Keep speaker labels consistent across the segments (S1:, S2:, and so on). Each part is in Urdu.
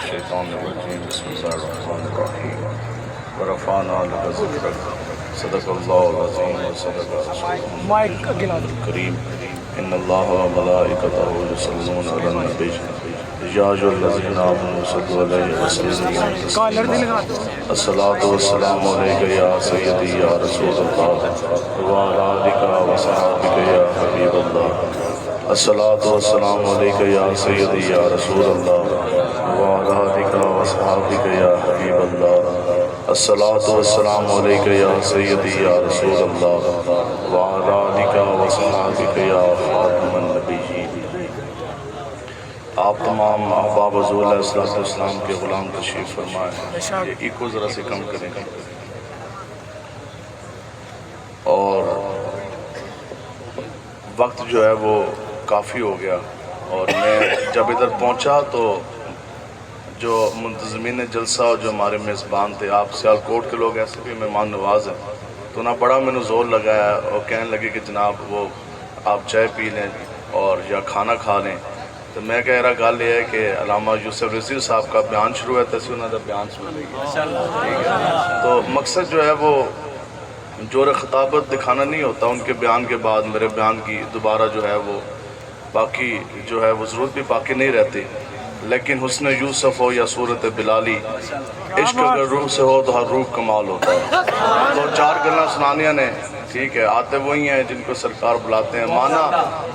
S1: الشيطان الرجيم بسم الله الرحمن الرحيم ورفعنا لك ذكرك صدق الله العظيم وصدق رسوله الكريم إن الله وملائكته يصلون على النبي يا أيها الذين آمنوا صلوا عليه وسلموا تسليما الصلاة والسلام عليك يا سيدي يا رسول الله وعلى آلك وصحبك يا حبيب الله الصلاة والسلام عليك يا سيدي يا رسول الله وعلى آلك وصحبك يا حبيب الله الصلاة والسلام عليك يا سيدي يا رسول الله وعلى آلك وصحبك يا خاتم النبيين۔ آپ تمام احباب حضور علیہ السلام کے غلام تشریف فرمائیں، یہ ایکو ذرا سے کم کریں اور وقت جو ہے وہ کافی ہو گیا، اور میں جب ادھر پہنچا تو جو منتظمین جلسہ اور جو ہمارے میزبان تھے، آپ سیالکوٹ کے لوگ ایسے بھی مہمان نواز ہیں، تو نہ بڑا میں نے زور لگایا اور کہنے لگے کہ جناب وہ آپ چائے پی لیں اور یا کھانا کھا لیں۔ تو میں کہہ رہا گل یہ ہے کہ علامہ یوسف رضوی صاحب کا بیان شروع ہے، تیسے انہوں نے بیان سن لی، تو مقصد جو ہے وہ جور خطابت دکھانا نہیں ہوتا، ان کے بیان کے بعد میرے بیان کی دوبارہ جو ہے وہ باقی جو ہے وہ ضرورت بھی باقی نہیں رہتی، لیکن حسن یوسف ہو یا صورت بلالی، عشق اگر روح سے ہو تو ہر روح کمال ہوتا ہے۔ تو چار گلنا سنانیاں نے، ٹھیک ہے، آتے وہی ہیں جن کو سرکار بلاتے ہیں، مانا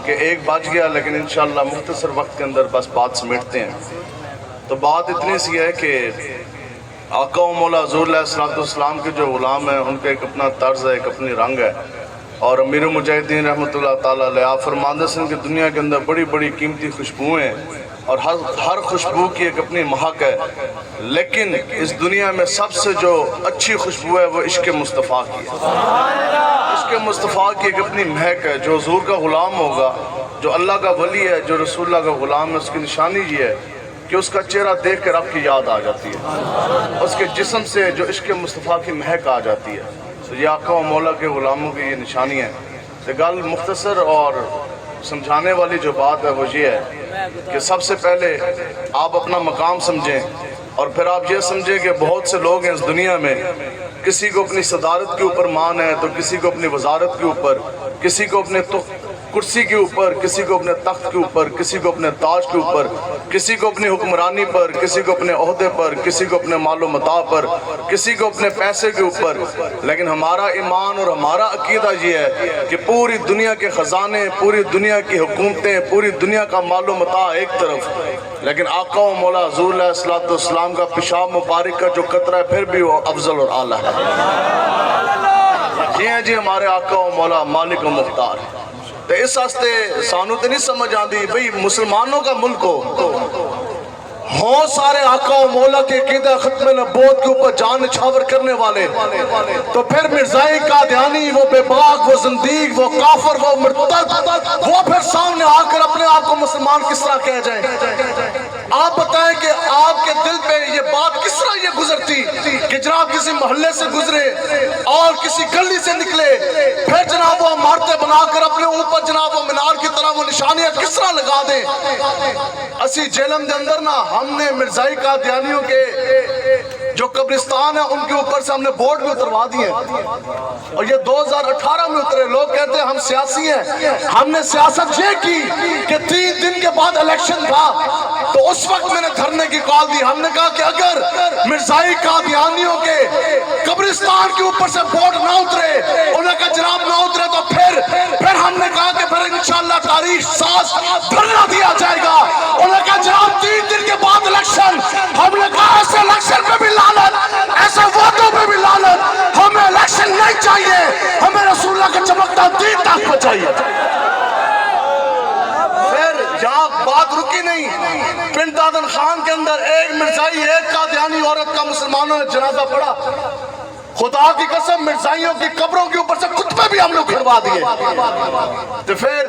S1: کہ ایک بج گیا لیکن انشاءاللہ مختصر وقت کے اندر بس بات سمیٹتے ہیں۔ تو بات اتنی سی ہے کہ آقا و مولا حضور علیہ السلام کے جو غلام ہیں ان کا ایک اپنا طرز ہے، ایک اپنی رنگ ہے، اور امیر المجاہدین رحمۃ اللہ تعالیٰ علیہ آپ فرماندے ہیں کہ دنیا کے اندر بڑی بڑی قیمتی خوشبوئیں ہیں اور ہر خوشبو کی ایک اپنی مہک ہے، لیکن اس دنیا میں سب سے جو اچھی خوشبو ہے وہ عشق مصطفیٰ کی ہے۔ عشق مصطفیٰ کی ایک اپنی مہک ہے۔ جو حضور کا غلام ہوگا، جو اللہ کا ولی ہے، جو رسول اللہ کا غلام ہے، اس کی نشانی یہ ہے کہ اس کا چہرہ دیکھ کر آپ کی یاد آ جاتی ہے، اس کے جسم سے جو عشق مصطفیٰ کی مہک آ جاتی ہے۔ تو یہ آقا و مولا کے غلاموں کی یہ نشانی ہے۔ تو گل مختصر اور سمجھانے والی جو بات ہے وہ یہ ہے کہ سب سے پہلے آپ اپنا مقام سمجھیں، اور پھر آپ یہ سمجھیں کہ بہت سے لوگ ہیں اس دنیا میں، کسی کو اپنی صدارت کے اوپر مان ہے تو کسی کو اپنی وزارت کے اوپر، کسی کو اپنے کرسی کے اوپر، کسی کو اپنے تخت کے اوپر، کسی کو اپنے تاج کے اوپر، کسی کو اپنی حکمرانی پر، کسی کو اپنے عہدے پر، کسی کو اپنے مال و متاع پر، کسی کو اپنے پیسے کے اوپر۔ لیکن ہمارا ایمان اور ہمارا عقیدہ یہ ہے کہ پوری دنیا کے خزانے، پوری دنیا کی حکومتیں، پوری دنیا کا مال و متاع ایک طرف، لیکن آقا و مولا حضور علیہ السلام کا پیشاب مبارک کا جو قطرہ ہے پھر بھی وہ افضل اور اعلیٰ ہے۔ یہ ہیں جی ہمارے آقا و مولا مالک و مختار۔ تو اس واسطے سانو تو نہیں سمجھ آندی بھئی مسلمانوں کا ملک ہو سارے آقا و مولا کے عقیدہ ختم نبوت کے اوپر جان نچھاور کرنے والے، تو پھر مرزائی قادیانی، وہ بے باک، وہ زندیق، وہ کافر، وہ مرتد، وہ پھر سامنے آ کر اپنے آپ کو مسلمان کس طرح کہہ جائیں؟ آپ بتائیں کہ آپ کے دل پہ یہ بات کس طرح یہ گزرتی کہ جناب کسی محلے سے گزرے اور کسی گلی سے نکلے، پھر جناب وہ عمارتیں بنا کر اپنے اوپر جناب وہ مینار کی طرح وہ نشانیاں کس طرح لگا دیں؟ اسی جیلم دے اندر نا ہم نے مرزائی قادیانیوں کے جو قبرستان ہیں ان کے اوپر سے ہم نے بورڈ بھی اتروا دیے، اور یہ 2018 میں اترے۔ لوگ کہتے ہیں ہم سیاسی ہیں، ہم نے سیاست یہ کی کہ 3 دن کے بعد الیکشن تھا تو اس وقت میں نے دھرنے کی کال دی۔ ہم نے کہا کہ اگر مرزائی قادیانیوں کے قبرستان کے اوپر سے بورڈ نہ اترے، انہیں کہا جناب نہ اترے، تو پھر ہم نے کہا کہ پھر انشاءاللہ تاریخ ساز دھرنا دیا جائے گا۔ انہیں کہا جناب 3 دن کے بعد الیکشن، ہم نے کہا ایسے الیکشن پہ بھی لعنت، ایسے ووٹوں پہ بھی لعنت، ہمیں الیکشن نہیں چاہیے، ہمیں رسول اللہ کا چمکتا دین تک پہ چاہیے۔ پھر یہاں بات رکی نہیں، پنڈ دادن خان کے اندر ایک مرزائی، ایک قادیانی عورت کا مسلمانوں نے جنازہ پڑھا۔ خدا کی قسم مرزائیوں کی قبروں کے اوپر سے خطبے بھی ہم لوگ کھڑوا دیے۔ تو پھر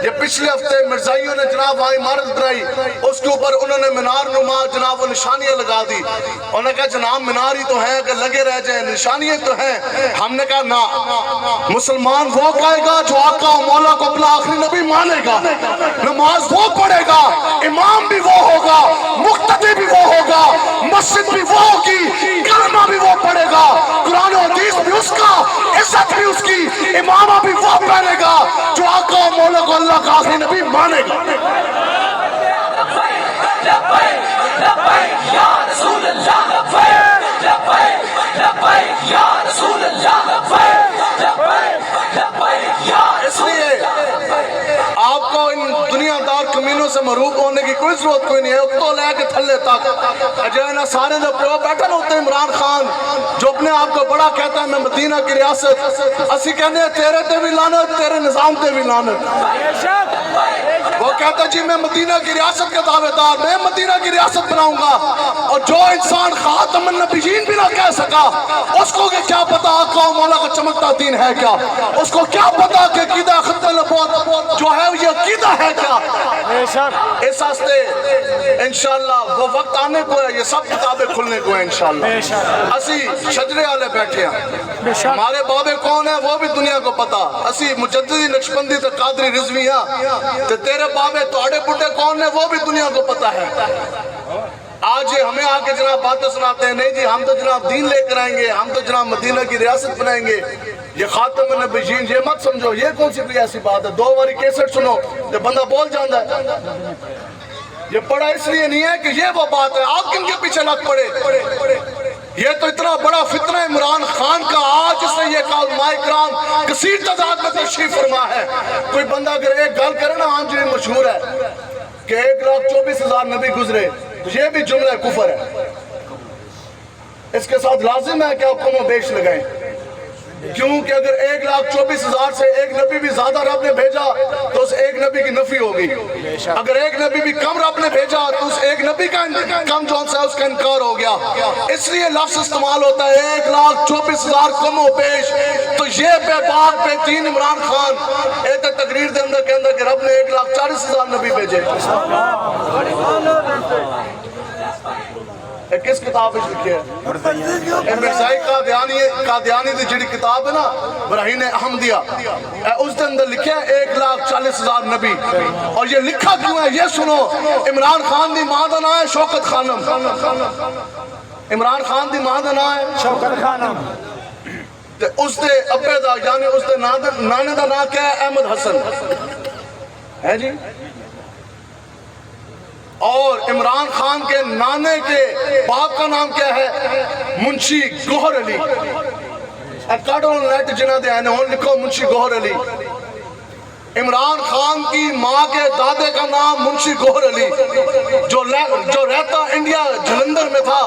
S1: یہ پچھلے ہفتے مرزائیوں نے جناب وہاں عمارت بنائی، اس کے اوپر انہوں نے مینار نما جناب وہ نشانیاں لگا دی۔ انہوں نے کہا جناب مینار ہی تو ہیں، اگر لگے رہ جائیں نشانیاں تو ہیں۔ ہم نے کہا نہ، مسلمان وہ کہے گا جو آقا و مولا کو اپنا آخری نبی مانے گا، نماز وہ پڑھے گا، امام بھی وہ ہوگا، مقتدی بھی وہ ہوگا، امامہ بھی وہ پہنے گا جو آقا و مولا کو اللہ کا آخری نبی مانے گا. اس لیے آپ کو ان دنیا دار کمینوں سے محروب ہونے کی کوئی ضرورت کوئی نہیں ہے. اتو لے کے تھلے تک اجائنا سارے جو پیو بیٹھن ہوتے عمران خان جو اپنے آپ کو بڑا کہتا ہے میں مدینہ کی ریاست, اسی کہنے ہیں تیرے تے بھی لعنت, تیرے نظام تے بھی لعنت. وہ کہتا جی میں مدینہ کی ریاست کا دعوے دار, میں مدینہ کی ریاست بناؤں گا, اور جو انسان خاتم النبیین بھی نہ کہہ سکا اس کو کہ کیا پتا آقا و مولا کا چمکتا دین ہے کیا, اس کو کیا پتا کہ عقیدہ ختم نبوت جو ہے یہ عقیدہ ہے کیا. اس واسطے انشاءاللہ وہ وقت آنے کو ہے, یہ سب کتابیں کھلنے کو ہیں انشاءاللہ. اسی شجرے والے بیٹھے ہیں, ہمارے بابے کون ہیں وہ بھی دنیا کو پتا. اسی مجددی نقشبندی تے قادری رضوی ہیں, تے تیرے بابے توڑے پٹے کون ہیں وہ بھی دنیا کو پتا ہے. آج یہ ہمیں آکے جناب باتیں سناتے ہیں, نہیں جی ہم تو جناب دین لے کر آئیں گے, ہم تو جناب مدینہ کی ریاست بنائیں گے, یہ خاتم النبیین, یہ مت سمجھو یہ کون سی کوئی ایسی بات ہے. 2 باری کیسٹ سنو تو بندہ بول جاندہ ہے. یہ پڑھا اس لیے نہیں ہے کہ یہ وہ بات ہے, آپ کن کے پیچھے لگ پڑے. یہ تو اتنا بڑا فتنہ عمران خان کا آج اس نے یہ کہا علماء کرام کثیر تعداد میں تشریف فرما ہے. کوئی بندہ اگر ایک گل کرے نا عام جنہیں مشہور ہے کہ 1,24,000 نبی گزرے, یہ بھی جملہ کفر ہے. اس کے ساتھ لازم ہے کہ آپ کم و بیش لگائیں, کیونکہ اگر 1,24,000 سے ایک نبی بھی زیادہ رب نے بھیجا تو اس ایک نبی کی نفی ہوگی. اگر ایک نبی بھی کم رب نے بھیجا تو اس ایک نبی کا کم جو ہے اس کا انکار ہو گیا. اس لیے لفظ استعمال ہوتا ہے 1,24,000 کم و بیش. تو یہ بے باک بے دین عمران خان ایک تقریر دے اندر کہ رب نے 1,40,000 نبی بھیجے. کس کتاب میں لکھے ہے مرزائی قادیانی دی جڑی کتاب ہے نا براہین احمدیہ, اس دے اندر لکھے ہے 1,40,000 نبی. اور یہ لکھا کیوں ہے یہ سنو. عمران خان دی ماں دا نام ہے شوکت خانم. عمران خان دی ماں دا نام ہے شوکت خانم. اس دے ابے دا یعنی اس دے نانے دا نام کیا ہے احمد حسن ہے جی. اور عمران خان کے نانے کے باپ کا نام کیا ہے منشی گوہر علی. کاٹو نیٹ جنہ دے آنے ہون لکھو منشی گوہر علی. عمران خان کی ماں کے دادے کا نام منشی گوہر علی جو رہتا انڈیا جلندر میں تھا.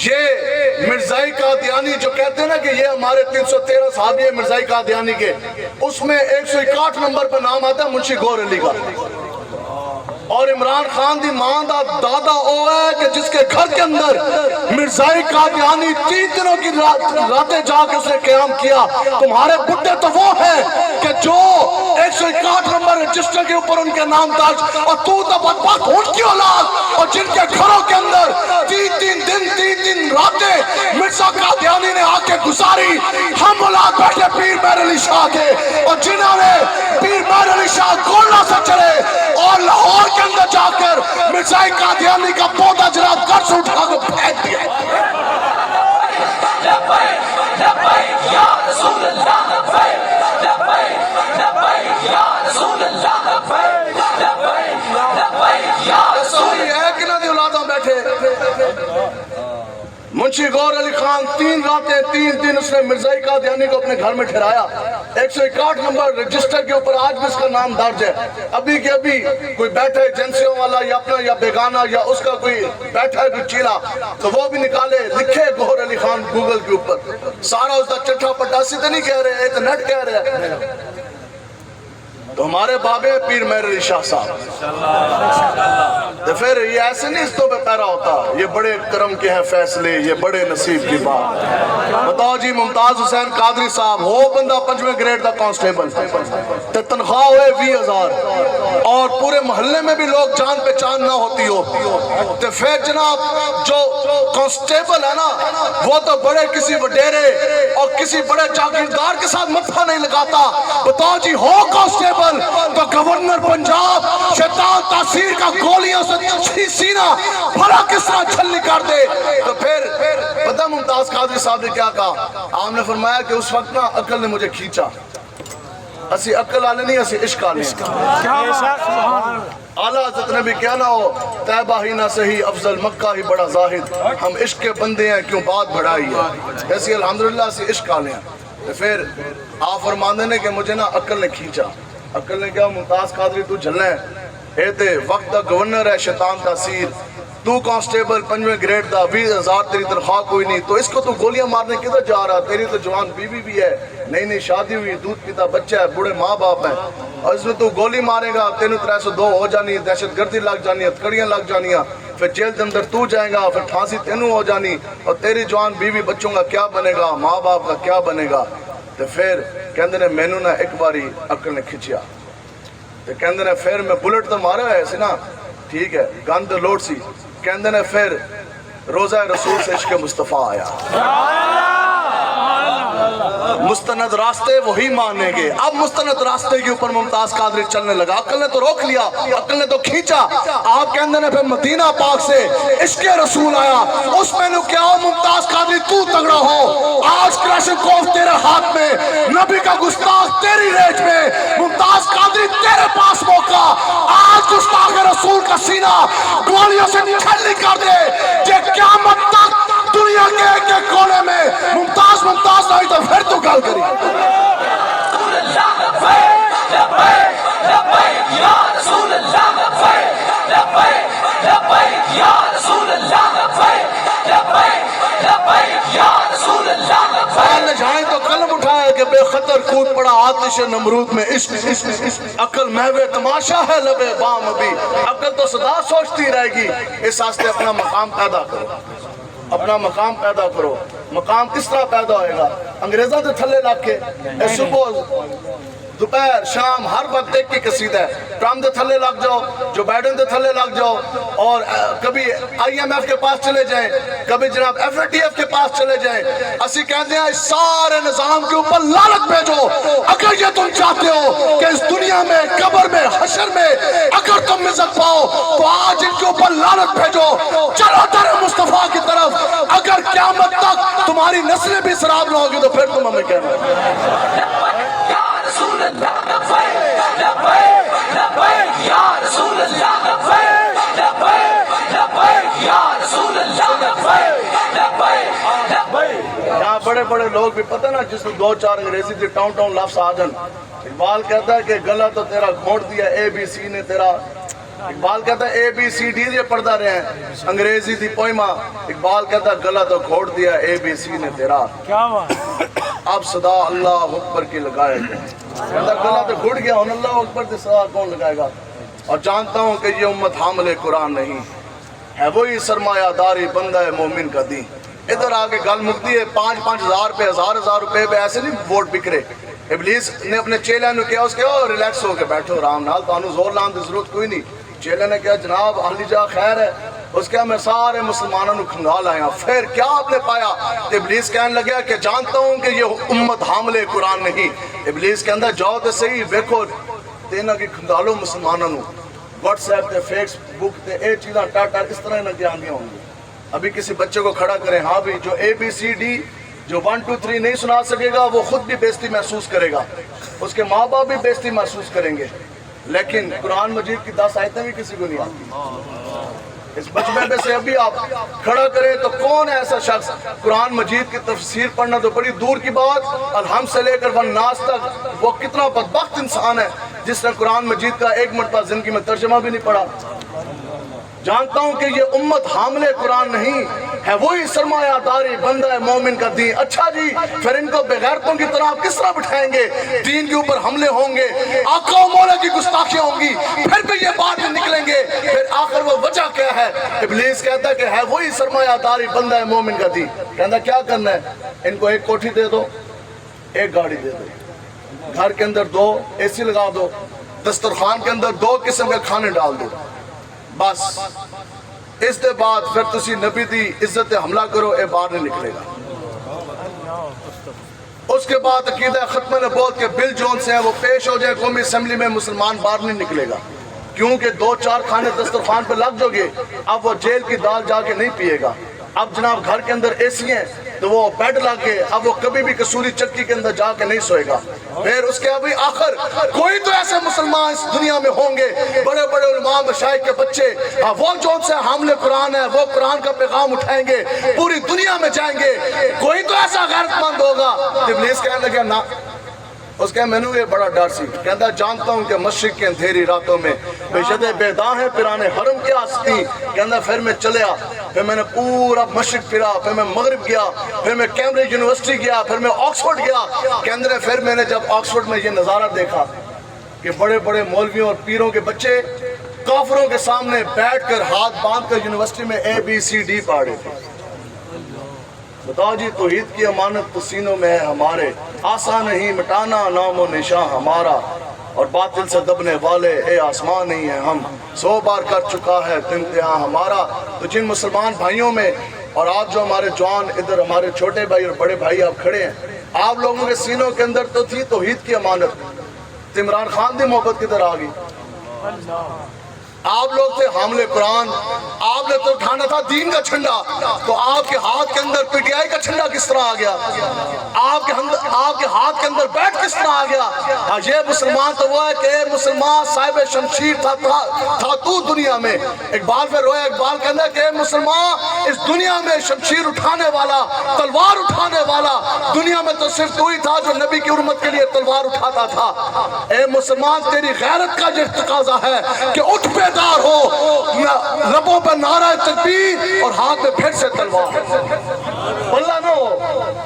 S1: یہ مرزائی قادیانی جو کہتے ہیں نا کہ یہ ہمارے 313 صحابی ہیں مرزائی قادیانی کے, اس میں 161 نمبر پر نام آتا ہے منشی گوہر علی کا. اور عمران خان دی ماں دا دادا او ہے کہ جس کے گھر کے اندر مرزائی قادیانی 3 دنوں کی راتیں جا کے اس نے قیام کیا. تمہارے بڈھے تو وہ ہیں کہ جو 161 نمبر رجسٹر کے اوپر ان کے نام درج, اور تو بدبخت ان کی اولاد اور جن کے گھروں کے اندر 3 راتیں مرزا قادیانی نے آ کے گزاری. ہم اولاد بیٹھے پیر مہر علی شاہ کے, اور جنہوں نے پیر مہر علی شاہ گولنا سے چلے اور لاہور کے اندر جا کر مرزائی قادیانی کا پودا جناب گھر سے اٹھا کو پھینک دیا. رسول ہے کہ نہ دی اولاداں بیٹھے. منشی گوہر علی خان 3 راتیں 3 دن اس نے مرزائی قادیانی کو اپنے گھر میں ٹھہرایا. 161 نمبر رجسٹر کے اوپر آج بھی اس کا نام درج ہے. ابھی کے ابھی کوئی بیٹھا ہے ایجنسیوں والا یا اپنا یا بیگانہ یا اس کا کوئی بیٹھا ہے کوئی چیلا تو وہ بھی نکالے لکھے گوہر علی خان گوگل کے اوپر. سارا اس کا چٹھا پٹاسی تو نہیں کہہ رہے, ایک نیٹ کہہ رہے ہیں. تو ہمارے بابے پیر مہر علی شاہ صاحب تو پھر یہ ایسے نہیں اس تو پہ پیرا ہوتا. یہ بڑے کرم کے ہیں فیصلے, یہ بڑے نصیب کی بات. بتاؤ جی ممتاز حسین قادری صاحب ہو بندہ 5ویں گریڈ دا کانسٹیبل, تو تنخواہ ہوئے 20,000, اور پورے محلے میں بھی لوگ جان پہچان نہ ہوتی ہو, تو پھر جناب جو کانسٹیبل ہے نا وہ تو بڑے کسی وڈیرے اور کسی بڑے جاگیردار کے ساتھ متھا نہیں لگاتا. بتاؤ جی ہو کانسٹیبل تو گورنر پنجاب شیطان تاثیر کا گولیوں سے سینہ بھلا کس طرح چھلنی کر دے. تو پھر پتہ ممتاز قادری صاحب نے کیا کہا؟ آپ نے فرمایا کہ اس وقت نا عقل نے مجھے کھینچا. اسی عقل والے نہیں اسی عشق والے اعلیٰ حضرت نے بھی کیا نہ ہو طیبہ ہی نہ صحیح افضل مکہ ہی بڑا زاہد ہم عشق کے بندے ہیں کیوں بات بڑھائی ہے. ایسی الحمدللہ سے عشق والے ہیں. پھر آپ فرماندے نے کہ مجھے نا عقل نے کھینچا. عقل نے کیا ممتاز قادری تو جھلنا ہے اے تے وقت دا گورنر ہے شیطان تاثیر تو کانسٹیبل 5ویں گریڈ دا 20,000 تیری تنخواہ کوئی نہیں تو اس کو تو گولیاں مارنے کدھر جا رہا؟ تیری تو جوان بیوی بھی ہے نئی شادی ہوئی دودھ پیتا بچہ ہے بوڑھے ماں باپ ہیں اور اس میں تو گولی مارے گا 302 ہو جانی دہشت گردی لگ جانی ہتھکڑیاں لگ جانیاں پھر جیل کے اندر تو جائے گا پھر پھانسی تینوں ہو جانی اور تیری جوان بیوی بچوں کا کیا بنے گا ماں باپ کا کیا بنے گا. تو پھر کہندے نے مینوں نہ ایک باری عقل نے کھچیا تو کہندے نے پھر میں بلٹ تو مارا ہے سی نا ٹھیک ہے گند لوٹ سی کہندے نے پھر روزہ رسول سے عشق مصطفیٰ آیا. مستند راستے وہی مانیں گے. اب مستند راستے کے اوپر ممتاز قادری چلنے لگا. عقل نے تو روک لیا عقل نے تو کھینچا. آپ کہندے نے پھر مدینہ پاک سے عشق رسول آیا. اس میں نو کیا ہو ممتاز قادری تو تگڑا ہو. آج کلاشنکوف تیرے ہاتھ میں نبی کا گستاخ تیری ریٹ میں ممتاز قادری تیرے پاس موقع. آج گستاخ رسول کا سینہ گولیوں سے چھلنی کر دے کہ قیامت تک دنیا کے ایک ایک کونے میں ممتاز نہیں تو پھر تو گل کری. جائیں تو قلم اٹھائے کہ بے خطر کود پڑا آتش نمرود میں عشق عقل محو تماشا ہے لبے بام ابھی. عقل تو صدا سوچتی رہے گی. اس واسطے اپنا مقام پیدا کرو اپنا مقام پیدا کرو. مقام کس طرح پیدا ہوئے گا؟ انگریزوں دے تھلے لگ کے صبح دوپہر شام ہر وقت ایک کی قصیدہ ہے. ٹرمپ دے تھلے لگ جاؤ جو بائیڈن دے تھلے لگ جاؤ اور کبھی IMF کے پاس چلے جائیں کبھی جناب FATF کے پاس چلے جائیں. اسی کہتے ہیں اس سارے نظام کے اوپر لعنت بھیجو. اگر یہ تم چاہتے ہو کہ اس دنیا میں قبر میں حشر میں اگر تم عزت پاؤ تو آج ان کے اوپر لعنت بھیجو. چلو در مصطفیٰ کی طرف. اگر قیامت تک تمہاری نسلیں بھی سراب نہ ہوگی تو پھر تم ہمیں کہنا یہاں بڑے بڑے لوگ بھی پتہ نا جس میں 2-4 انگریزی تھی ٹاؤن لفظ آ جن. اقبال کہتا ہے کہ گلا تو تیرا گھونٹ دیا ABC نے تیرا. اقبال کہتا ہے ABCD یہ پڑھتا رہے ہیں انگریزی تھی پوئمہ. اقبال کہتا ہے گلا تو گھونٹ دیا ABC نے تیرا. اب صدا اللہ اکبر کی لگائے گا. کہتا گلا تو گھٹ گیا ہوں اللہ اکبر کی صدا کون لگائے گا. اور جانتا ہوں کہ یہ امت حامل قرآن نہیں ہے وہی سرمایہ داری بندہ ہے مومن کا دین. ادھر آگے گل مکتی ہے 5-5 ہزار پہ 1000 روپے پہ ایسے نہیں ووٹ بکرے. ابلیس نے اپنے چیلے نے کیا اس کے ریلیکس ہو کے بیٹھو آرام نال تانوں زور لان دی ضرورت کوئی نہیں. چیلے نے کہا جناب اہلی جا خیر ہے. اس کے میں سارے مسلمانوں نے کھنگال آیا. پھر کیا آپ نے پایا؟ ابلیس کہنے لگا کہ جانتا ہوں کہ یہ امت حامل قرآن نہیں. ابلیس کے اندر جاؤ تو صحیح ویکھو تینا کی کھنگالو مسلمانوں نے واٹس ایپ تے فیس بک تے اے چیزاں ٹاٹا اس طرح نہ کیا آندیاں ہوں گی. ابھی کسی بچے کو کھڑا کریں ہاں بھی جو ABCD جو 1 2 3 نہیں سنا سکے گا وہ خود بھی بےزتی محسوس کرے گا. اس کے ماں باپ بھی بےزتی محسوس کریں گے. لیکن قرآن مجید کی 10 آیتیں بھی کسی کو نہیں آتی. اس بچپے میں سے ابھی آپ کھڑا کریں تو کون ہے ایسا شخص قرآن مجید کی تفسیر پڑھنا تو بڑی دور کی بات الحمد سے لے کر والناس تک وہ کتنا بدبخت انسان ہے جس نے قرآن مجید کا ایک مرتبہ زندگی میں ترجمہ بھی نہیں پڑھا. جانتا ہوں کہ یہ امت حامل قرآن نہیں ہے وہی سرمایہ داری بندہ ہے مومن کا دین. اچھا جی پھر ان کو بغیرتوں کی طرح آپ کس طرح بٹھائیں گے؟ دین کے اوپر حملے ہوں گے آقا و مولا کی گستاخیاں ہوں گی پھر بھی یہ بات نکلیں گے. پھر آخر وہ وجہ کیا ہے؟ ابلیس کہتا ہے کہ ہے وہی سرمایہ داری بندہ ہے مومن کا دین. کہتا کیا کرنا ہے؟ ان کو ایک کوٹھی دے دو ایک گاڑی دے دو گھر کے اندر 2 AC لگا دو دسترخوان کے اندر 2 قسم کے کھانے ڈال دو بس اس دے بعد پھر تسی نبی دی عزت حملہ کرو، اے باہر نہیں نکلے گا۔ اس کے بعد عقیدہ ختم نبوت کے بل جون سے ہیں وہ پیش ہو جائے قومی اسمبلی میں، مسلمان باہر نہیں نکلے گا، کیونکہ 2-4 کھانے دسترخوان پہ لگ جو گے، اب وہ جیل کی دال جا کے نہیں پیے گا۔ اب جناب گھر کے اندر اے سی ہیں تو وہ بیڈ لگ کے اب وہ کبھی بھی کسوری چکی کے اندر جا کے نہیں سوئے گا۔ پھر اس کے ابھی آخر کوئی تو ایسے مسلمان اس دنیا میں ہوں گے، بڑے بڑے علماء مشائخ کے بچے، وہ جو سے حامل قرآن ہے، وہ قرآن کا پیغام اٹھائیں گے، پوری دنیا میں جائیں گے، کوئی تو ایسا غیرت مند ہوگا۔ ابلیس کہنے لگا نا، اس کے میں نے یہ بڑا ڈر سی، کہتا جانتا ہوں کہ مشرق کے اندھیری راتوں میں بے بیداں ہیں پیرانے حرم کے آستی، کہتا پھر میں چلیا، پھر میں نے پورا مشرق پھرا، پھر میں مغرب گیا، پھر میں کیمبرج یونیورسٹی گیا، پھر میں آکسفورڈ گیا، کہندرے پھر میں نے جب آکسفورڈ میں یہ نظارہ دیکھا کہ بڑے بڑے مولویوں اور پیروں کے بچے کافروں کے سامنے بیٹھ کر ہاتھ باندھ کر یونیورسٹی میں ABCD پڑھ رہے تھے۔ بتاؤ جی، توحید کی امانت تو سینوں میں ہے ہمارے، آسان نہیں مٹانا نام و نشان ہمارا، اور باطل سے دبنے والے اے آسمان نہیں ہیں ہم، 100 بار کر چکا ہے امتحان ہمارا۔ تو جن مسلمان بھائیوں میں، اور آپ جو ہمارے جوان ادھر ہمارے چھوٹے بھائی اور بڑے بھائی آپ کھڑے ہیں، آپ لوگوں کے سینوں کے اندر تو تھی توحید کی امانت، عمران خان دی محبت کدھر آ گئی؟ آپ لوگ تھے حامل قرآن، آپ نے تو اٹھانا تھا دین کا جھنڈا، تو آپ کے ہاتھ کے اندر PTI کا جھنڈا کس طرح آ گیا؟ آپ کے ہاتھ کے اندر بیٹ کس طرح آ گیا؟ یہ مسلمان تو وہ ہے کہ مسلمان صاحب شمشیر تھا تو دنیا میں۔ اقبال پہ رویا، اقبال کہنا ہے کہ مسلمان اس دنیا میں شمشیر اٹھانے والا، تلوار اٹھانے والا، دنیا میں تو صرف تو ہی تھا جو نبی کی حرمت کے لیے تلوار اٹھاتا تھا۔ اے مسلمان، تیری غیرت کا یہ تقاضا ہے کہ اٹھ پہ ہو، لبوں پر نعرہ تکبیر اور ہاتھ میں پھر سے تلوار، بلہ نہ ہو،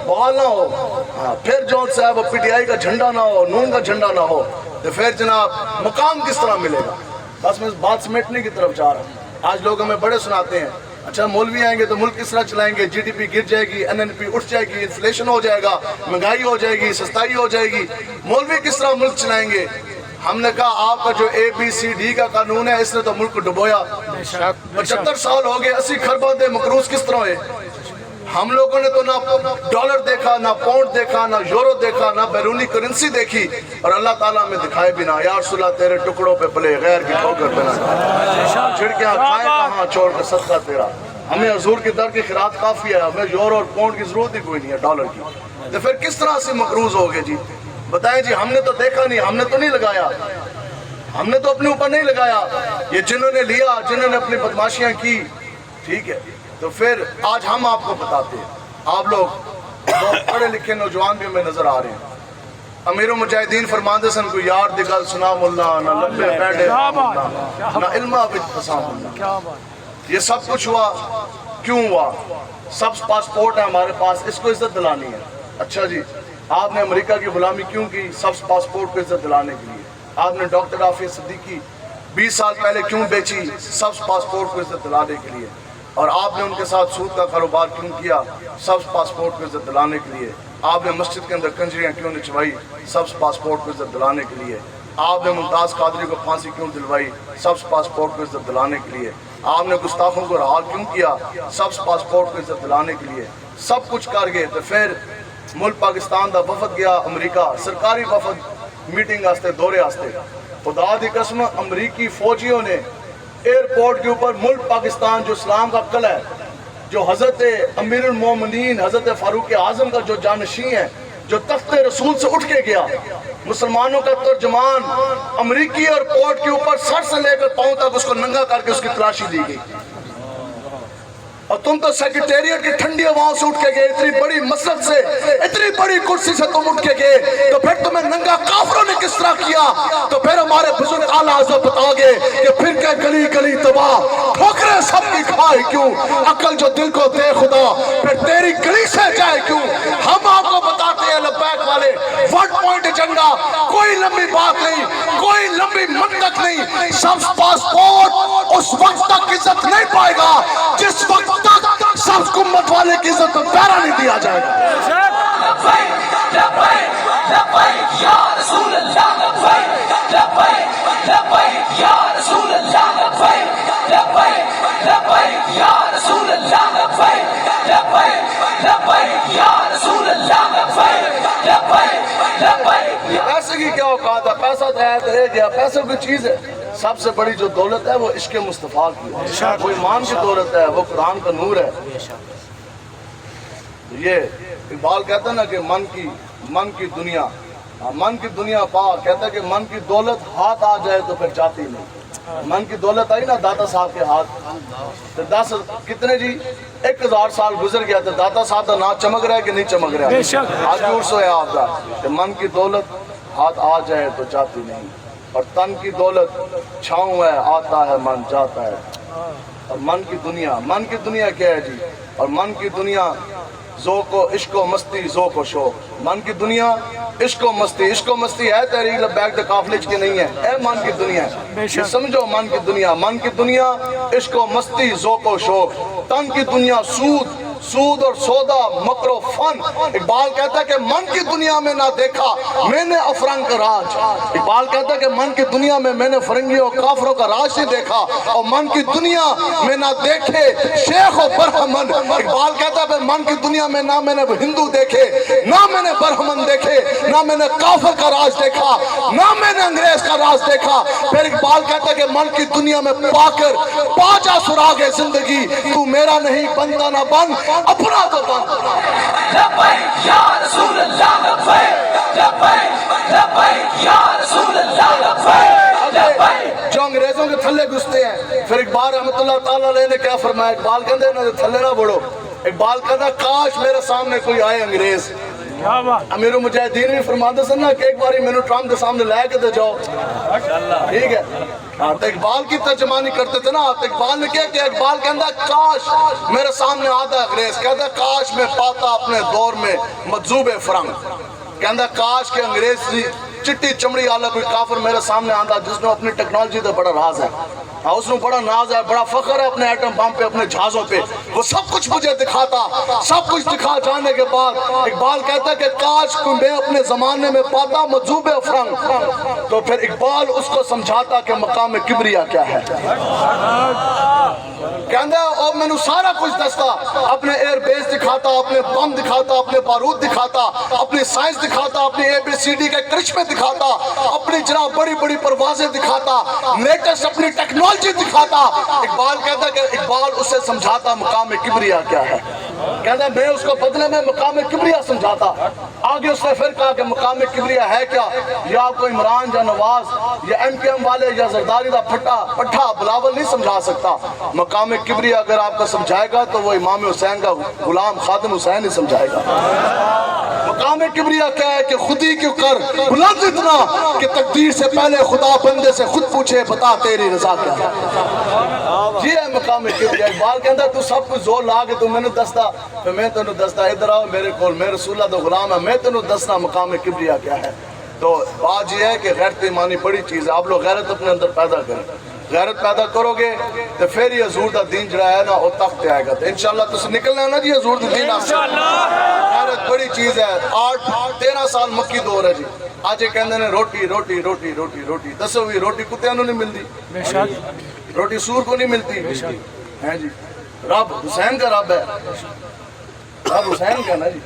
S1: بغال نہ ہو، پھر جو صاحب PTI کا جھنڈا نہ ہو، نون کا جھنڈا نہ ہو، تو پھر جناب مقام کس طرح ملے گا؟ بس میں بات سمیٹنے کی طرف جا رہا ہوں۔ آج لوگ ہمیں بڑے سناتے ہیں، اچھا مولوی آئیں گے تو ملک کس طرح چلائیں گے، GDP گر جائے گی، NNP اٹھ جائے گی، انفلیشن ہو جائے گا، مہنگائی ہو جائے گی، سستائی ہو جائے گی، مولوی کس طرح ملک چلائیں گے؟ ہم نے کہا آپ کا جو ABCD کا قانون ہے اس نے تو ملک کو ڈبویا، 75 سال ہو گئے، 80 خربہ دے مقروض کس طرح ہوئے؟ ہم لوگوں نے تو نہ ڈالر دیکھا، نہ پاؤنڈ دیکھا، نہ یورو دیکھا، نہ بیرونی کرنسی دیکھی، اور اللہ تعالیٰ میں دکھائے بھی نہ، یا رسول اللہ تیرے ٹکڑوں پہ پلے غیر کی ٹھوکر پہ نہ چھڑکیاں کھائے کہاں چھوڑ کے صدقہ تیرا، ہمیں حضور کی در کی خیرات کافی ہے، ہمیں یورو اور پاؤنڈ کی ضرورت ہی کوئی نہیں ہے ڈالر کی۔ تو پھر کس طرح سے مقروض ہو گئے جی؟ بتائیں جی، ہم نے تو دیکھا نہیں، ہم نے تو نہیں لگایا، ہم نے تو اپنے اوپر نہیں لگایا، یہ جنہوں نے لیا، جنہوں نے اپنی بدماشیاں کی، ٹھیک ہے، تو پھر آج ہم آپ کو بتاتے ہیں۔ آپ لوگ بہت پڑھے لکھے نوجوان بھی ہمیں نظر آ رہے ہیں، امیر المجاہدین فرماندے سن کو یار دی گل سنا ملا، نہ لمبے پیڑے نہ علمہ بچ پسام ملا۔ یہ سب کچھ ہوا کیوں ہوا؟ سب پاسپورٹ ہے ہمارے پاس، اس کو عزت دلانی ہے۔ اچھا جی، آپ نے امریکہ کی غلامی کیوں کی؟ سب پاسپورٹ کو عزت دلانے کے لیے۔ آپ نے ڈاکٹر عافیہ صدیقی 20 سال پہلے کیوں بیچی؟ سب پاسپورٹ کو عزت دلانے کے لیے۔ اور آپ نے ان کے ساتھ سود کا کاروبار کیوں کیا؟ سب پاسپورٹ کو عزت دلانے کے لیے۔ آپ نے مسجد کے اندر کنجریاں کیوں نچوائی؟ سب پاسپورٹ کو عزت دلانے کے لیے۔ آپ نے ممتاز قادری کو پھانسی کیوں دلوائی؟ سب پاسپورٹ کو عزت دلانے کے لیے۔ آپ نے گستاخوں کو رہا کیوں کیا؟ سب پاسپورٹ کو عزت دلانے کے لیے۔ سب کچھ کر گئے تو پھر ملک پاکستان دا وفد گیا امریکہ، سرکاری وفد میٹنگ آستے دورے آستے، خدا دی قسم امریکی فوجیوں نے ایئرپورٹ کے اوپر ملک پاکستان جو اسلام کا قلعہ ہے، جو حضرت امیر المومنین حضرت فاروق اعظم کا جو جانشین ہے، جو تخت رسول سے اٹھ کے گیا، مسلمانوں کا ترجمان امریکی ایئرپورٹ کے اوپر سر سے لے کر پاؤں تک اس کو ننگا کر کے اس کی تلاشی دی گئی، اور تم تو سیکریٹریٹ کی ٹھنڈی ہواؤں سے اٹھ کے گئے، اتنی بڑی مسجد سے، اتنی بڑی کرسی سے تم اٹھ کے گئے، تو پھر تمہیں ننگا کافروں نے کس طرح کیا؟ تو پھر ہمارے بزرگ اعلیٰ حضرت بتاؤ گے کہ پھر کہ گلی گلی تباہ، ٹھوکریں سب کی کھائے کیوں؟ عقل جو دل کو دے خدا، پھر تیری گلی سے جائے کیوں؟ ہم آپ کو بتاتے ہیں لبیک والے، ورڈ پوائنٹ ایجنڈا، کوئی لمبی بات نہیں، کوئی لمبی منطق نہیں، سب پاسپورٹ اس وقت تک عزت نہیں پائے گا جس وقت سب حکومت والے کی عزت میں پیرا نہیں دیا جائے گا۔ لبیک لبیک یا رسول اللہ، لبیک لبیک لبیک
S2: یا رسول اللہ لبیک لبیک لبیک یا رسول اللہ لبیک لبیک لبیک یا رسول اللہ لبیک لبیک لبیک.
S1: پیسے کی کیا اوقات ہے؟ پیسہ تو ہے تو رہ گیا. پیسے کوئی چیز ہے؟ سب سے بڑی جو دولت ہے وہ عشق مصطفیٰ کی ہے. وہ ایمان کی دولت ہے, وہ قرآن کا نور ہے. یہ اقبال کہتا ہے نا کہ من کی دنیا پا, کہتا ہے کہ من کی دولت ہاتھ آ جائے تو پھر جاتی نہیں. من کی دولت آئی نا داتا صاحب کے ہاتھ, تو 10 کتنے جی 1000 سال گزر گیا تو داتا صاحب کا نام چمک رہا ہے کہ نہیں چمک رہا ہے؟ آج عرصہ ہے آپ کا کہ من کی دولت ہاتھ آ جائے تو جاتی نہیں, اور تن کی دولت چھاؤں ہے آتا ہے من جاتا ہے. اور من کی دنیا کیا ہے جی؟ اور من کی دنیا ذوق و عشق و مستی, ذوق و شوق. من کی دنیا عشق و مستی ہے تحریک لبیک دا قافلے کی نہیں ہے, اے من کی دنیا ہے. یہ سمجھو من کی دنیا عشق و مستی, ذوق و شوق. تن کی دنیا سود اور سودا, مکر و فن. اقبال کہتا ہے کہ من کی دنیا میں نہ دیکھا میں نے افرنگ کا راج. اقبال کہتا ہے کہ من کی دنیا میں میں نے فرنگیوں اور کافروں کا راج نہیں دیکھا, اور من کی دنیا میں نہ دیکھے شیخ و برہمن. اقبال کہتا ہے کہ من کی دنیا میں نہ میں نے ہندو دیکھے, نہ میں نے برہمن دیکھے, نہ میں نے کافر کا راج دیکھا, نہ میں نے انگریز کا راج دیکھا. پھر اقبال کہتا ہے کہ من کی دنیا میں پا کر پا جا سراغ زندگی, تو میرا نہیں بنتا نہ بن اپنا تو بن.
S2: لبیک یا رسول اللہ لبیک لبیک لبیک یا رسول اللہ لبیک لبیک.
S1: جو انگریزوں کے تھلے گھستے ہیں, پھر اقبال رحمت اللہ تعالیٰ علیہ نے کیا فرمایا؟ اقبال کہتے ہیں نا تھلے نہ بڑھو. اقبال کہتا ہے کاش میرے سامنے کوئی آئے انگریز. امیر المجاہدین بھی فرماتے سن نا کہ ایک باری میں نے ٹرمپ کے سامنے لے کے دے جاؤ, ٹھیک ہے. تو اقبال کی ترجمانی کرتے تھے نا, تو اقبال نے کیا کہ اقبال کہتا ہے کاش میرے سامنے آتا انگریز, کہتا ہے کاش میں پاتا اپنے دور میں مجذوب فرنگ. کہتا ہے کاش کہ انگریز چٹی چمڑی والا کوئی کافر میرے سامنے آتا جس نے اپنی ٹیکنالوجی تو بڑا راز ہے, اس نے بڑا ناز ہے, بڑا فخر ہے اپنے ایٹم بم پہ, اپنے جہازوں پہ, وہ سب کچھ مجھے دکھاتا. سب کچھ دکھا جانے کے بعد اقبال کہتا ہے کہ کاش میں اپنے زمانے میں پاتا مجذوب فرنگ, تو پھر اقبال اس کو سمجھاتا کہ مقام کبریا کیا ہے. کہتا ہے اور میں نے سارا کچھ دستا, اپنے ایئر بیس دکھاتا, اپنے بم دکھاتا, اپنے بارود دکھاتا, اپنی سائنس دکھاتا, اپنی ABCD کے کرشمے دکھاتا, اپنی جناب بڑی بڑی پروازیں دکھاتا, لیٹسٹ اپنی ٹیکنالوجی دکھاتا. اقبال کہتا ہے کہ اقبال اسے سمجھاتا مقام کبریا کیا ہے. کہتا ہے میں اس کو بدلے میں مقام کبریا سمجھاتا. آگے اس نے پھر کہا کہ مقام کبریا ہے کیا؟ یا آپ کو عمران یا نواز یا MKM والے یا زرداری دا پٹھا بلاول نہیں سمجھا سکتا. مقام کبریا اگر آپ کا سمجھائے گا تو وہ امام حسین کا غلام خادم حسین ہی سمجھائے گا. مقام کبریا کیا ہے کہ خودی کیوں کر بلند اتنا کہ تقدیر سے پہلے خدا بندے سے خود پوچھے بتا تیری رضا کیا ہے. یہ ہے مقام کبریا. اقبال کہتا تو سب کچھ زور لا کے تو میں نے دستا, پھر میں تینوں دستا ادھر آؤ میرے کول, میں رسول اللہ دا غلام ہے, میں تینوں دسنا مقام کبریا کیا ہے. تو بات یہ ہے کہ غیرت ایمانی بڑی چیز ہے. آپ لوگ غیرت اپنے اندر پیدا کریں, غیرت پیدا کرو گے تو پھر یہ حضور دا دین جڑا ہے نا وہ تخت پہ آئے گا. تو انشاءاللہ تُس نکلنا ہے نا جی حضور دا دین آسے. غیرت بڑی چیز ہے. 13 سال مکی دور ہے جی. آج یہ کہندے نے روٹی روٹی روٹی روٹی روٹی, دسو بھی روٹی کتےاں نوں نہیں ملتی, روٹی سور کو نہیں ملتی ہے جی. رب حسین کا رب ہے, رب حسین کا نا جی.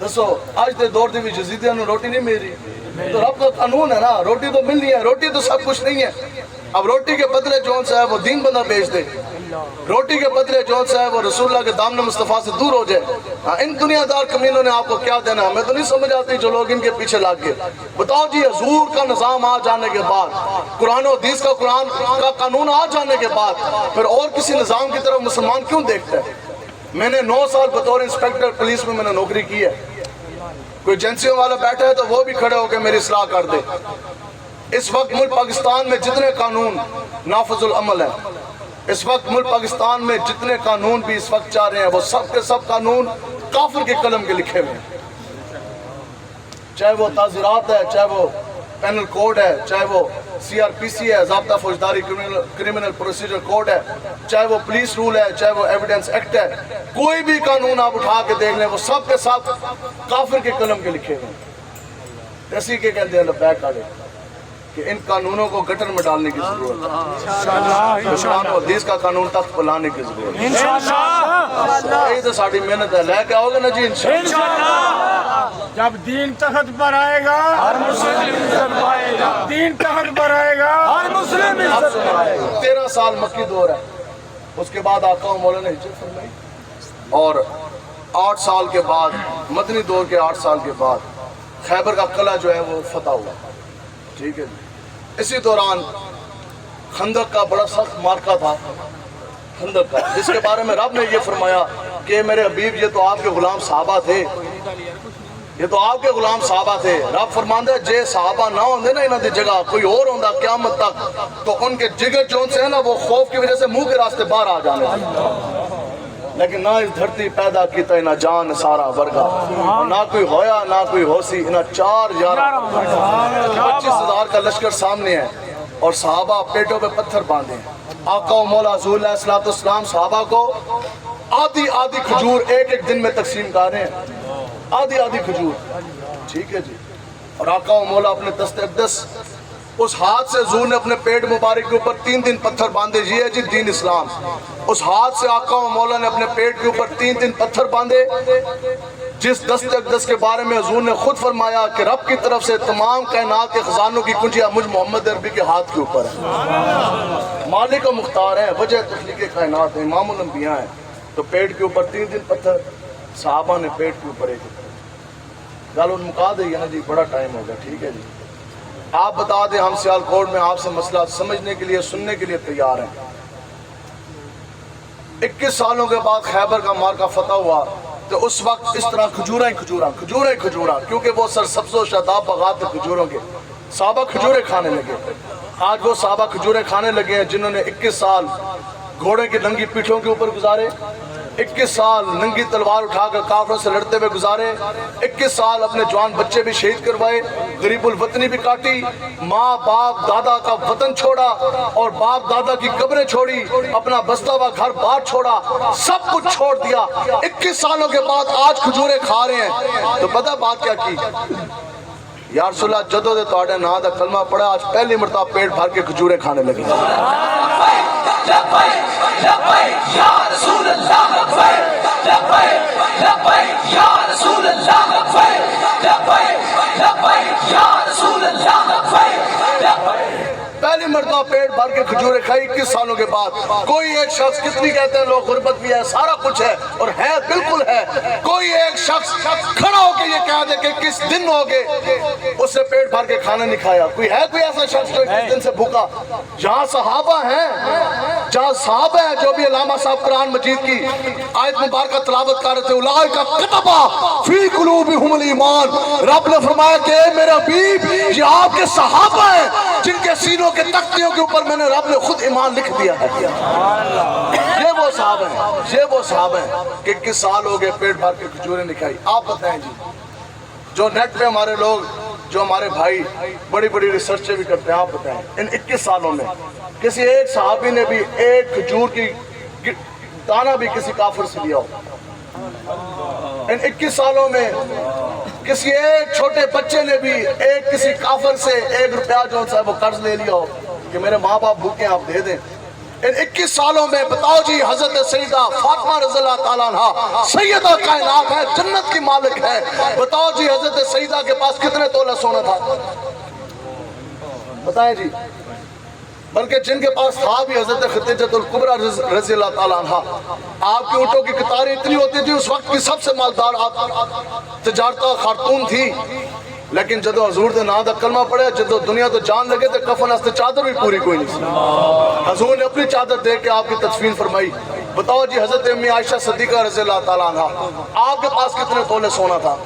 S1: دسو آج دے دور دے بھی جزیدیاں نوں روٹی نہیں مل رہی, تو رب کا قانون ہے نا, روٹی تو ملنی ہے. روٹی تو سب کچھ نہیں ہے. اب روٹی کے بدلے جون سا ہے وہ دین بندہ بیچ دے, روٹی کے بدلے جون سا ہے وہ رسول اللہ کے دامن مصطفیٰ سے دور ہو جائے. ان دنیا دار کمینوں نے آپ کو کیا دینا ہے, میں تو نہیں سمجھ آتی جو لوگ ان کے پیچھے لگ گئے. بتاؤ جی حضور کا نظام آ جانے کے بعد, قرآن و حدیث کا قرآن کا قانون آ جانے کے بعد پھر اور کسی نظام کی طرف مسلمان کیوں دیکھتا ہے؟ میں نے 9 سال بطور انسپیکٹر پولیس میں نے نوکری کی ہے. کوئی ایجنسیوں والا بیٹھا ہے تو وہ بھی کھڑے ہو کے میری اصلاح کر دے. اس وقت ملک پاکستان میں جتنے قانون نافذ العمل ہیں, اس وقت ملک پاکستان میں جتنے قانون بھی اس وقت چاہ رہے ہیں, وہ سب کے سب قانون کافر کے قلم کے لکھے ہوئے ہیں. چاہے وہ تعزیرات ہے, چاہے وہ پینل کوڈ ہے, چاہے وہ CRPC ہے, ضابطہ فوجداری کرمنل پروسیجر کوڈ ہے, چاہے وہ پولیس رول ہے, چاہے وہ ایویڈنس ایکٹ ہے, کوئی بھی قانون آپ اٹھا کے دیکھ لیں وہ سب کے ساتھ کافر کے قلم کے لکھے ہوئے ہیں. اسی کے کہتے ہیں لبیک آگے. کہ ان قانونوں کو گٹر میں ڈالنے کی ضرورت ہے، قرآن و حدیث کا قانون تخت پہ لانے کی ضرورت ہے۔ یہی تو ساری محنت ہے، لے کے آؤ گے نا جی انشاءاللہ۔
S3: جب دین تخت پر آئے گا ہر مسلم عزت پائے گا، دین تخت پر آئے گا ہر مسلم عزت پائے گا۔
S1: 13 سال مکی دور ہے، اس کے بعد آقا و مولا نے ہجرت فرمائی، اور 8 سال کے بعد مدنی دور کے 8 سال کے بعد خیبر کا قلعہ جو ہے وہ فتح ہوا، ٹھیک ہے جی۔ اسی دوران خندق کا بڑا سخت مارکا تھا، خندق کا، جس کے بارے میں رب نے یہ فرمایا کہ میرے حبیب یہ تو آپ کے غلام صحابہ تھے، یہ تو آپ کے غلام صحابہ تھے۔ رب فرماندہ جے صحابہ نہ ہوندے نا انہاں دی جگہ کوئی اور ہوندا قیامت تک، تو ان کے جگر جو ان سے ہے نا وہ خوف کی وجہ سے منہ کے راستے باہر آ جانے تھے، لیکن نہ اس دھرتی پیدا کیتا نہ جان سارا ورگا، نہ کوئی ہویا نہ کوئی ہوسی، انہاں 25,000 کا لشکر سامنے ہے، اور صحابہ پیٹوں پہ پتھر باندھے ہیں۔ آقا و مولا حضور علیہ السلام صحابہ کو آدھی آدھی کھجور ایک دن میں تقسیم کر رہے ہیں، آدھی آدھی کھجور، ٹھیک ہے جی۔ اور آقا و مولا اپنے دست اقدس اس ہاتھ سے حضور نے اپنے پیٹ مبارک کے اوپر 3 دن پتھر باندھے، یہ ہے جی دین اسلام۔ اس ہاتھ سے آقا و مولا نے اپنے پیٹ کے اوپر 3 دن پتھر باندھے، جس دست اقدس کے بارے میں حضور نے خود فرمایا کہ رب کی طرف سے تمام کائنات کے خزانوں کی کنجیاں مجھ محمد عربی کے ہاتھ کے اوپر ہے، مالک و مختار ہے، وجہ تخلیق کائنات ہے، امام الانبیاء ہیں۔ تو پیٹ کے اوپر 3 دن پتھر، صحابہ نے پیٹ کے اوپر ایک گل ان مکا دے نا جی، بڑا ٹائم ہوگا، ٹھیک ہے جی۔ آپ بتا دیں ہم سیالکوٹ میں آپ سے مسئلہ سمجھنے کے لیے سننے کے لیے تیار ہیں۔ 21 سالوں کے بعد خیبر کا مارکا فتح ہوا، تو اس وقت اس طرح کھجوراں، کیونکہ وہ سرسبز و شاداب باغات تھے کھجوروں کے، صحابہ کھجوریں کھانے لگے۔ آج وہ صحابہ کھجوریں کھانے لگے ہیں جنہوں نے 21 سال گھوڑے کی ننگی پیٹھوں کے اوپر گزارے، 21 سال ننگی تلوار اٹھا کر کافروں سے لڑتے ہوئے گزارے، 21 سال اپنے جوان بچے بھی شہید کروائے، غریب الوطنی بھی کاٹی، ماں باپ دادا کا وطن چھوڑا اور باپ دادا کی قبریں چھوڑی، اپنا بستا ہوا گھر بار چھوڑا، سب کچھ چھوڑ دیا۔ 21 سالوں کے بعد آج کھجوریں کھا رہے ہیں، تو پتہ بات کیا کی؟ یا رسول اللہ جدوں دے تواڈے نام دا کلمہ پڑھا، آج پہلی مرتبہ پیٹ بھر کے کھجوریں کھانے لگے۔
S2: لبیک لبیک یا رسول اللہ، لبیک لبیک لبیک یا رسول اللہ، لبیک لبیک لبیک یا رسول اللہ، لبیک لبیک۔
S1: پہلی مرتبہ پیٹ بھر کے کھجوریں کھائی 21 سالوں کے بعد۔ کوئی ایک شخص، کتنی کہتے ہیں لوگ غربت بھی ہے، سارا کچھ ہے، اور ہے بالکل ہے، کوئی ایک شخص کھڑا ہو کے یہ کہہ دے کہ کس دن ہو گئے اس نے پیٹ بھر کے کھانا نہیں کھایا؟ کوئی ہے کوئی ایسا شخص جو 21 دن سے بھوکا؟ جہاں صحابہ ہیں جو بھی علامہ صاحب قرآن مجید کی آیت مبارکہ تلاوت کر رہے تھے، اولئک کتب فی قلوبہم الایمان، رب نے فرمایا کہ اے میرے حبیب یہ آپ کے صحابہ ہیں جن کے سینوں کے تختیوں کے اوپر میں نے رب نے خود ایمان لکھ دیا ہے۔ یہ وہ صحابہ ہیں کہ 21 سال ہو گئے پیٹ بھر کے کھجوریں نہیں کھائی۔ آپ بتائیں جی، جو نیٹ پہ ہمارے لوگ، جو ہمارے بھائی بڑی بڑی ریسرچیں بھی کرتے ہیں، آپ بتائیں ان 21 سالوں میں کسی ایک صحابی نے بھی ایک کھجور کی دانہ بھی کسی کافر سے لیا ہو؟ ان 21 سالوں میں کسی ایک چھوٹے بچے نے بھی ایک کسی کافر سے 1 روپیہ جو ہے وہ قرض لے لیا ہو کہ میرے ماں باپ بھوکے ہیں آپ دے دیں؟ ان 21 سالوں میں بتاؤ جی، حضرت سیدہ فاطمہ رضی اللہ تعالیٰ عنہ سیدہ کائنات ہے، جنت کی مالک ہے، بتاؤ جی حضرت سیدہ کے پاس کتنے تولہ سونا تھا؟ بتائیں جی۔ بلکہ جن کے پاس تھا بھی، حضرت خدیجہ الکبریٰ رضی اللہ تعالیٰ عنہ، آپ کی اونٹوں کی قطاریں اتنی ہوتی تھی، اس وقت کی سب سے مالدار تجارتہ خاتون تھی، لیکن جدو حضور دے نام دا کلمہ پڑھا، جدو دنیا تو جان لگے تو کفن ہستے چادر بھی پوری کوئی نہیں سی۔ حضور نے اپنی چادر دے کے آپ کی تدفین فرمائی۔ بتاؤ جی حضرت امی عائشہ صدیقہ رضی اللہ تعالیٰ عنہ، آپ کے پاس کتنے تولے سونا تھا؟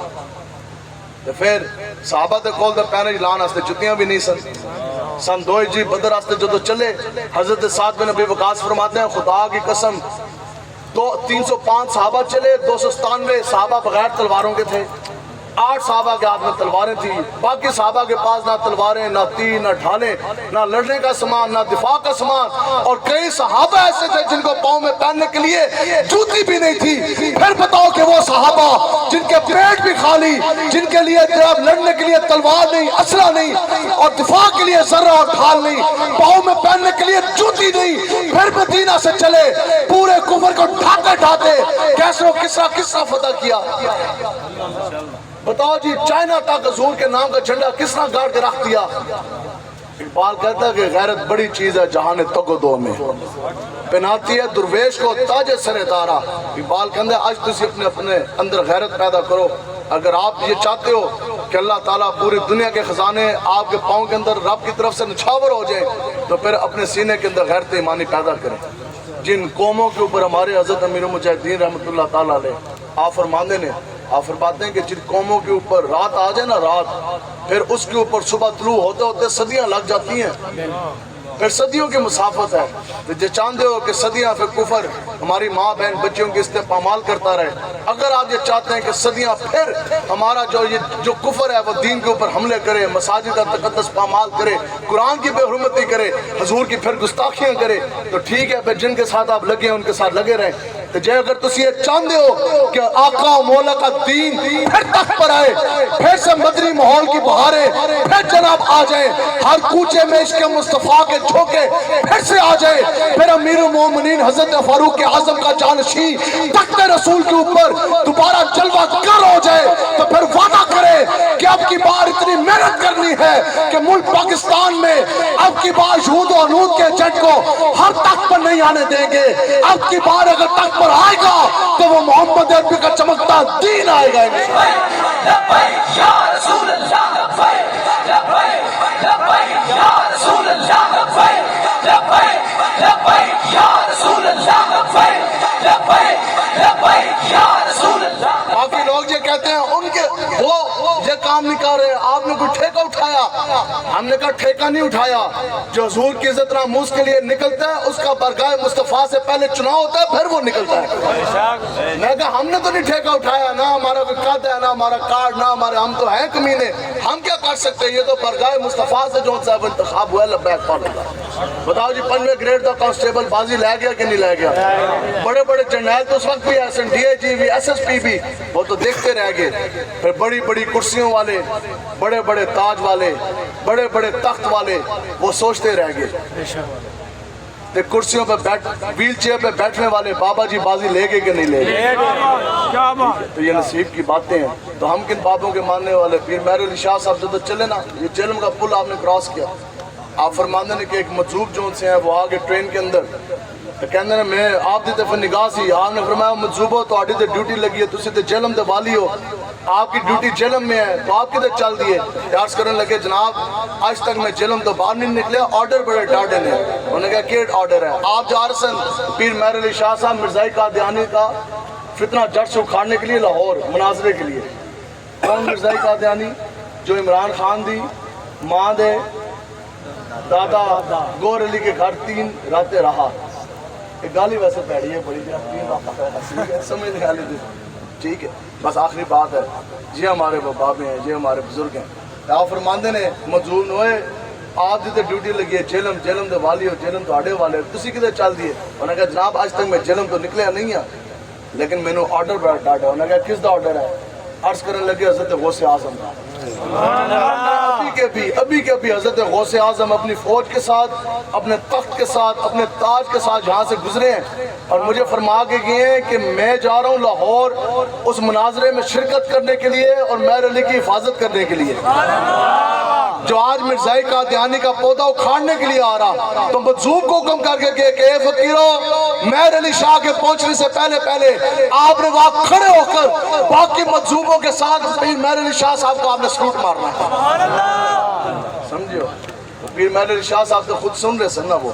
S1: پھر صحابہ دے کول دے پینے لان ہستے جتیاں بھی نہیں سن 2 جی بدر راستے جدو چلے، حضرت سعد بن ابی وقاص فرماتے ہیں خدا کی قسم 305 صحابہ چلے، 297 صحابہ بغیر تلواروں کے تھے،
S4: 8 صحابہ کے ہاتھ میں تلواریں تھیں، باقی صحابہ کے پاس نہ تلواریں، نہ تیر، نہ ڈھالیں، نہ لڑنے کا سامان، نہ دفاع کا سامان، اور کئی صحابہ ایسے تھے جن کو پاؤں میں پہننے کے لیے جوتی بھی نہیں تھی۔ پھر بتاؤ کہ وہ صحابہ جن کے پیٹ بھی خالی، جن کے لیے لڑنے کے لیے تلوار نہیں، اسلحہ نہیں، اور دفاع کے لیے ذرہ اور ڈھال نہیں، پاؤں میں پہننے کے لیے جوتی نہیں، پھر مدینہ سے چلے، پورے کفر کو ڈھاتے ڈھاتے کیسرو کسرا فتح کیا۔ بتاؤ جی، چائنا تک حضور کے نام کا جھنڈا کس طرح گاڑ کے رکھ دیا۔ اقبال کہتا ہے کہ غیرت بڑی چیز ہے جہان تگ و دو میں، پہناتی ہے درویش کو تاج سر تارا۔ اقبال کہتا ہے آج تسی اپنے اندر غیرت پیدا کرو۔ اگر آپ یہ چاہتے ہو کہ اللہ تعالیٰ پوری دنیا کے خزانے آپ کے پاؤں کے اندر رب کی طرف سے نچھاور ہو جائیں، تو پھر اپنے سینے کے اندر غیرت ایمانی پیدا کریں۔ جن قوموں کے اوپر ہمارے حضرت امیر المجاہدین رحمۃ اللہ تعالیٰ علیہ آپ فرماندے نے، آپ فرماتے ہیں کہ جن قوموں کے اوپر رات آ جائے نا، رات، پھر اس کے اوپر صبح طلوع ہوتے ہوتے صدیاں لگ جاتی ہیں، پھر صدیوں کی مسافت ہے۔ تو جو چاہتے ہو کہ صدیاں پھر کفر ہماری ماں بہن بچوں کی استعمال کرتا رہے، اگر آپ یہ چاہتے ہیں کہ صدیاں پھر ہمارا جو کفر ہے وہ دین کے اوپر حملے کرے، مساجد کا تقدس پامال کرے، قرآن کی بے حرمتی کرے، حضور کی پھر گستاخیاں کرے، تو ٹھیک ہے، پھر جن کے ساتھ آپ لگے ہیں ان کے ساتھ لگے رہیں۔ تو جے اگر تسی یہ چاہتے ہو کہ آقا و مولا کا دین پھر تخت پر آئے، پھر سے مدنی ماحول کی بہاریں پھر جناب آ جائیں، ہر کوچے میں عشق مصطفیٰ کے جھونکے پھر سے آ جائے، پھر امیر المومنین حضرت فاروق اعظم کا جانشین تخت رسول کے اوپر دوبارہ جلوہ گر ہو جائے، تو پھر وعدہ کرے کہ اب کی بار اتنی محنت کرنی ہے کہ ملک پاکستان میں اب کی بار یہود و حنود کے ایجنٹ کو ہر تخت پر نہیں آنے دیں گے۔ اب کی بار اگر تخت پر آئے گا تو وہ محمد عربی کا چمکتا دین آئے گا۔
S2: لبیک یا رسول اللہ، لبیک لبیک لبیک یا رسول اللہ، لبیک لبیک لبیک یا رسول اللہ، لبیک لبیک لبیک یا رسول اللہ۔
S4: باقی لوگ یہ کہتے ہیں ان کے وہ یہ کام نہیں کر رہے، آپ نے کوئی ٹھیکہ اٹھایا؟ ہم نے کہا ٹھیکہ نہیں اٹھایا، جو حضور کی عزت ناموس کے لیے نکلتا ہے اس کا برگاہ مصطفیٰ سے پہلے چناؤ ہوتا ہے، پھر وہ نکلتا ہے۔ میں کہا ہم نے تو نہیں ٹھیکہ اٹھایا، نہ ہمارا کوئی قد ہے، نہ ہمارا کارڈ، نہ ہمارے، ہم تو ہیں کمینے، ہم کیا کر سکتے ہیں؟ یہ تو برگاہ مصطفیٰ سے جو صاحب انتخاب ہوا ہے، لبیک پڑھ لگا۔ بتاؤ جی، 5ویں گریڈ کا کانسٹیبل بازی لے گیا کہ نہیں لے گیا؟ بڑے بڑے جرنیل تو اس وقت بھی ایس این ڈی اے جی بھی، ایس ایس پی بھی، وہ تو دیکھتے رہ گئے۔ پھر بڑی بڑی کرسیوں والے، بڑے بڑے تاج والے، بڑے بڑے تخت والے، وہ سوچتے رہ گئے۔ کرسیوں پہ ویل چیئر پہ بیٹھنے والے بابا جی بازی لے گئے کہ نہیں لے گئے؟ تو یہ نصیب کی باتیں ہیں۔ تو ہم کن بابوں کے ماننے والے؟ پیر مہر علی شاہ صاحب جب چلے نا، یہ جہلم کا پل آپ نے کراس کیا، آپ فرماندے نے کہ ایک مجذوب جو ان سے ہیں وہ آگے ٹرین کے اندر، تو کہندے نے میں آپ دی طرف نگاہ سی، آپ نے فرمایا مجذوبو تو آڈی تے ڈیوٹی لگی ہے، تسی تے جہلم دے والی ہو، آپ کی ڈیوٹی جہلم میں ہے، تو آپ کدھر چل دیے؟ عرض کرنے لگے جناب آج تک میں جہلم تو باہر نہیں نکلے، آرڈر بڑے ڈاڈے نے۔ انہوں نے کہا کیٹ آرڈر ہے؟ آپ جا رہے سن پیر مہر علی شاہ صاحب مرزائی قادیانی کا فتنہ جڑ سے اکھاڑنے کے لیے لاہور مناظرے کے لیے۔ کون مرزائی قادیانی؟ جو عمران خان دی ماں دے دادا گور علی کے گھر 3 راتیں رہا۔ ایک گالی ویسے پیڑی ہے بڑی، 3 راتیں سمجھ نہیں آلی دی، ٹھیک ہے، بس آخری بات ہے، یہ ہمارے بابے ہیں، یہ ہمارے بزرگ ہیں۔ آپ فرماندے نے مجذوب نوئے آپ دی تے ڈیوٹی لگی ہے جہلم، جہلم دے والی ہو، جہلم تو آڈے والے، تسی کدھر چل دیے؟ انہوں نے کہا جناب آج تک میں جہلم تو نکلیا نہیں ہے، لیکن میں نے آرڈر بڑا ڈاٹا۔ انہوں نے کہا کس دا آرڈر ہے؟ عرض کرنے لگے حضرت غوث اعظم کا۔ ابھی کے ابھی حضرت غوث اعظم اپنی فوج کے ساتھ، اپنے تخت کے ساتھ، اپنے تاج کے ساتھ یہاں سے گزرے ہیں، اور مجھے فرما کے گئے ہیں کہ میں جا رہا ہوں لاہور اس مناظرے میں شرکت کرنے کے لیے اور مہر علی کی حفاظت کرنے کے لیے۔ جو آج مرزائی قادیانی کا پودا اکھاڑنے کے لیے آ رہا، تو مجذوب کو حکم کر کے کہ اے فقیرو، مہر علی شاہ کے پہنچنے سے پہلے پہلے آپ نے وہاں کھڑے ہو کر باقی مجذوبوں کے ساتھ پیر مہر علی شاہ صاحب کو آپ نے سلوٹ مارنا ہے۔ سمجھو، پیر مہر علی شاہ صاحب تو خود سن رہے سن نا، وہ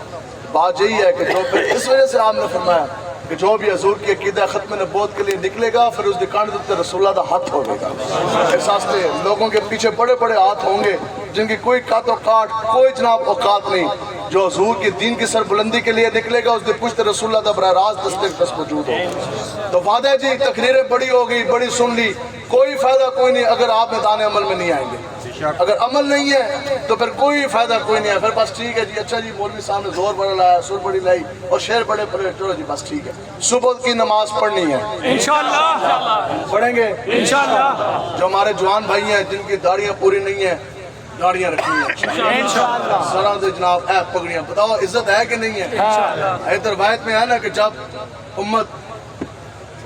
S4: بات یہی ہے کہ جو اس وجہ سے آپ نے فرمایا کہ جو بھی حضور کی عقیدہ ختم نبوت کے لیے نکلے گا پھر اس دکان دیتے رسول اللہ دا ہاتھ ہوگے گا۔ احساس سے لوگوں کے پیچھے بڑے بڑے ہاتھ ہوں گے جن کی کوئی کات و کاٹ، کوئی جناب اوقات نہیں۔ جو حضور کی دین کی سربلندی کے لیے نکلے گا اس دن پشت رسول اللہ دا براہ راست دستک دست موجود ہو۔ تو وعدہ جی تقریریں بڑی ہو گئی، بڑی سن لی، کوئی فائدہ کوئی نہیں اگر آپ میدان عمل میں نہیں آئیں گے. اگر عمل نہیں ہے تو پھر کوئی فائدہ کوئی نہیں ہے. پھر بس ٹھیک ہے جی, اچھا جی مولوی صاحب نے زور بڑا لایا, سر بڑی لائی اور شعر بڑے پڑے, چلو جی بس ٹھیک ہے. صبح کی نماز پڑھنی ہے
S3: انشاءاللہ
S4: پڑھیں گے.
S3: انشاءاللہ
S4: جو ہمارے جوان بھائی ہیں جن کی داڑیاں پوری نہیں ہیں, داڑیاں رکھنی ہیں
S3: انشاءاللہ
S4: سروں سے جناب اے پگڑیاں. بتاؤ عزت ہے کہ نہیں ہے؟ ایک روایت میں ہے نا کہ جب امت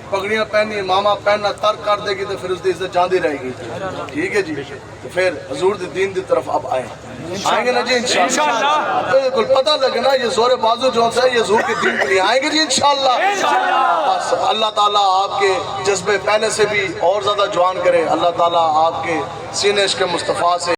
S4: پگڑیاں پہنی ماما پہننا ترک کر دے گی تو پھر اس کی عزت جاندی رہے گی. ٹھیک ہے جی, تو پھر حضور دی دین دی طرف اب آئیں گے نا جی انشاءاللہ. بالکل پتہ لگے نا یہ زور بازو جو ہے یہ حضور کے دین کے لیے آئیں گے جی انشاءاللہ. بس اللہ تعالیٰ آپ کے جذبے پہلے سے بھی اور زیادہ جوان کرے. اللہ تعالیٰ آپ کے سینے عشق مصطفیٰ سے